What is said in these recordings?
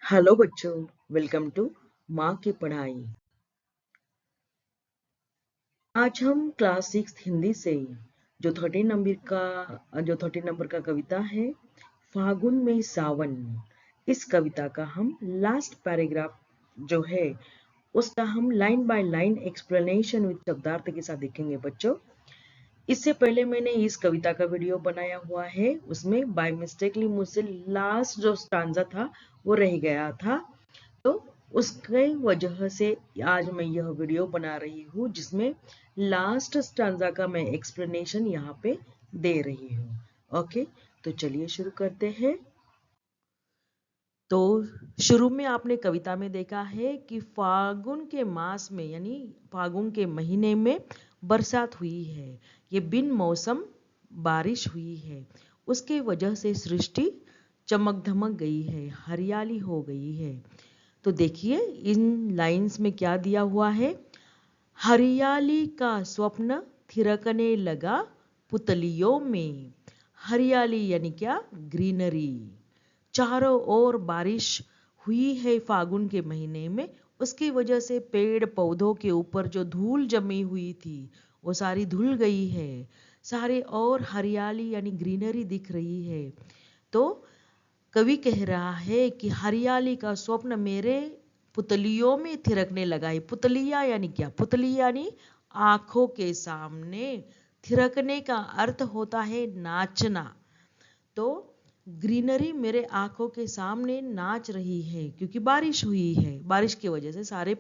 Hello बच्चों, welcome to माँ की पढ़ाई। आज हम क्लास 6 हिंदी से जो 13 नंबर का कविता है फागुन में सावन। इस कविता का हम लास्ट पैराग्राफ जो है उसका हम line by line explanation with शब्दार्थ के साथ देखेंगे बच्चों। इससे पहले मैंने इस कविता का वीडियो बनाया हुआ है, उसमें बाय मिस्टेकली मुझसे लास्ट जो स्टांजा था वो रह गया था, तो उसके वजह से आज मैं यह वीडियो बना रही हूँ जिसमें लास्ट स्टांजा का मैं एक्सप्लेनेशन यहाँ पे दे रही हूँ। ओके, तो चलिए शुरू करते हैं। तो शुरू में आपने कविता में देखा है कि फागुन के मास में यानी फागुन के महीने में बरसात हुई है, ये बिन मौसम बारिश हुई है, उसके वजह से सृष्टि चमक धमक गई है, हरियाली हो गई है। तो देखिए इन लाइंस में क्या दिया हुआ है। हरियाली का स्वप्न थिरकने लगा पुतलियों में। हरियाली यानी क्या, ग्रीनरी। चारों ओर बारिश हुई है फागुन के महीने में, उसकी वजह से पेड़ पौधों के ऊपर जो धूल जमी हुई थी वो सारी धुल गई है, सारे और हरियाली यानी ग्रीनरी दिख रही है। तो कवि कह रहा है कि हरियाली का स्वप्न मेरे पुतलियों में थिरकने लगा है। पुतलिया यानी क्या, पुतली यानी आंखों के सामने। थिरकने का अर्थ होता है नाचना। तो ग्रीनरी मेरे आंखों के सामने नाच रही है क्योंकि बारिश हुई है, बारिश की वजह से सारे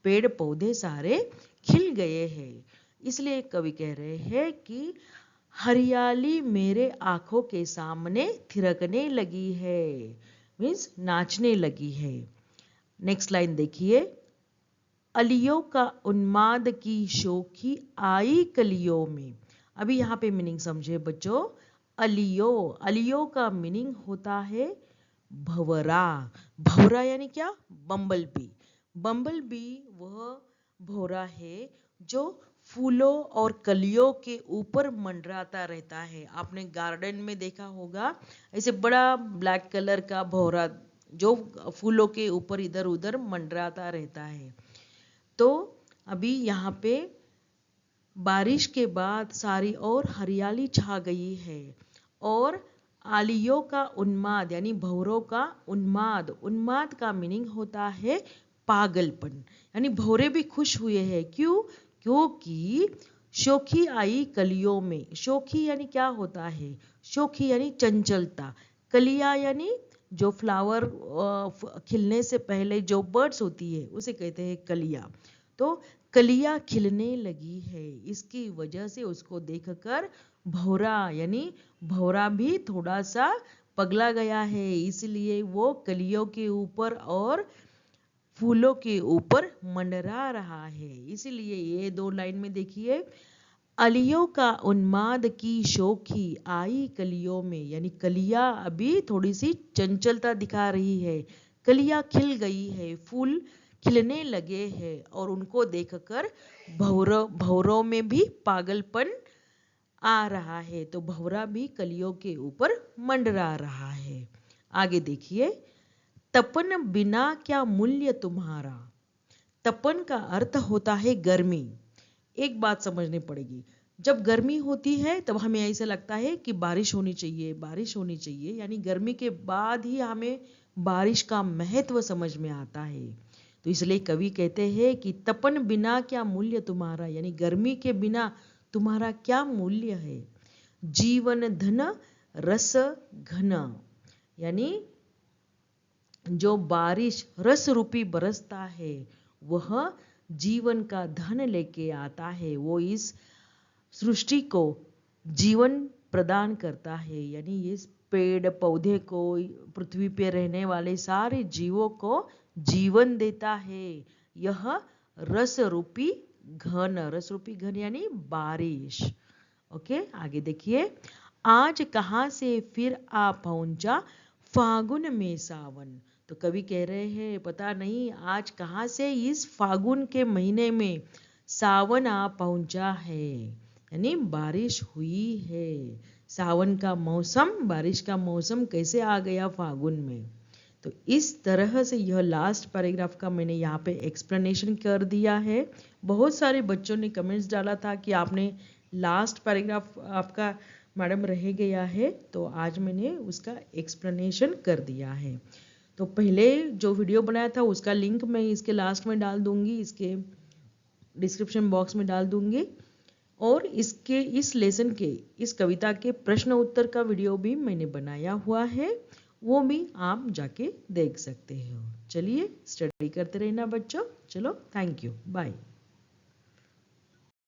पेड़ पौधे सारे खिल गए हैं। इसलिए कवि कह रहे हैं कि हरियाली मेरे आंखों के सामने थिरकने लगी है, मीन्स नाचने लगी है। नेक्स्ट लाइन देखिए। अलियों का उन्माद की शोखी आई कलियों में। अभी यहाँ पे मीनिंग समझे बच्चों। अलियो का मीनिंग होता है भंवरा। भंवरा यानी क्या, बम्बल बी। बम्बल बी वह भौरा है जो फूलों और कलियों के ऊपर मंडराता रहता है। आपने गार्डन में देखा होगा ऐसे बड़ा ब्लैक कलर का भौरा जो फूलों के ऊपर इधर उधर मंडराता रहता है। तो अभी यहाँ पे बारिश के बाद सारी और हरियाली छा गई है, और आलियों का उन्माद यानी भौरों का उन्माद। उन्माद का मीनिंग होता है पागलपन, यानी भौरे भी खुश हुए हैं। क्यों? क्योंकि शोखी आई कलियों में। शोखी यानी क्या होता है, शोखी यानी चंचलता। कलिया यानी जो फ्लावर खिलने से पहले जो बर्ड्स होती है उसे कहते हैं कलिया। तो कलियां खिलने लगी है, इसकी वजह से उसको देखकर भौरा यानी भौरा भी थोड़ा सा पगला गया है, इसलिए वो कलियों के ऊपर और फूलों के ऊपर मंडरा रहा है। इसलिए ये दो लाइन में देखिए, अलियों का उन्माद की शोखी आई कलियों में, यानी कलियां अभी थोड़ी सी चंचलता दिखा रही है, कलियां खिल गई है, फूल खिलने लगे हैं, और उनको देखकर भौरों में भी पागलपन आ रहा है। तो भौरा भी कलियों के ऊपर मंडरा रहा है। आगे देखिए। तपन बिना क्या मूल्य तुम्हारा। तपन का अर्थ होता है गर्मी। एक बात समझनी पड़ेगी, जब गर्मी होती है तब हमें ऐसा लगता है कि बारिश होनी चाहिए, बारिश होनी चाहिए, यानी गर्मी के बाद ही हमें बारिश का महत्व समझ में आता है। तो इसलिए कवि कहते हैं कि तपन बिना क्या मूल्य तुम्हारा, यानी गर्मी के बिना तुम्हारा क्या मूल्य है। जीवन धन रस घन, यानी जो बारिश रस रूपी बरसता है वह जीवन का धन लेके आता है, वो इस सृष्टि को जीवन प्रदान करता है, यानी इस पेड़ पौधे को, पृथ्वी पे रहने वाले सारे जीवों को जीवन देता है। यह रस रूपी घन, रस रूपी घन यानी बारिश। ओके, आगे देखिए। आज कहाँ से फिर आ पहुंचा फागुन में सावन। तो कवि कह रहे हैं पता नहीं आज कहाँ से इस फागुन के महीने में सावन आ पहुंचा है, यानी बारिश हुई है। सावन का मौसम, बारिश का मौसम कैसे आ गया फागुन में। तो इस तरह से यह लास्ट पैराग्राफ का मैंने यहाँ पे एक्सप्लेनेशन कर दिया है। बहुत सारे बच्चों ने कमेंट्स डाला था कि आपने लास्ट पैराग्राफ आपका मैडम रह गया है, तो आज मैंने उसका एक्सप्लेनेशन कर दिया है। तो पहले जो वीडियो बनाया था उसका लिंक मैं इसके लास्ट में डाल दूंगी, इसके डिस्क्रिप्शन बॉक्स में डाल दूंगी, और इसके इस लेसन के इस कविता के प्रश्न उत्तर का वीडियो भी मैंने बनाया हुआ है, वो भी आप जाके देख सकते हो। चलिए स्टडी करते रहना बच्चों। चलो, थैंक यू, बाय।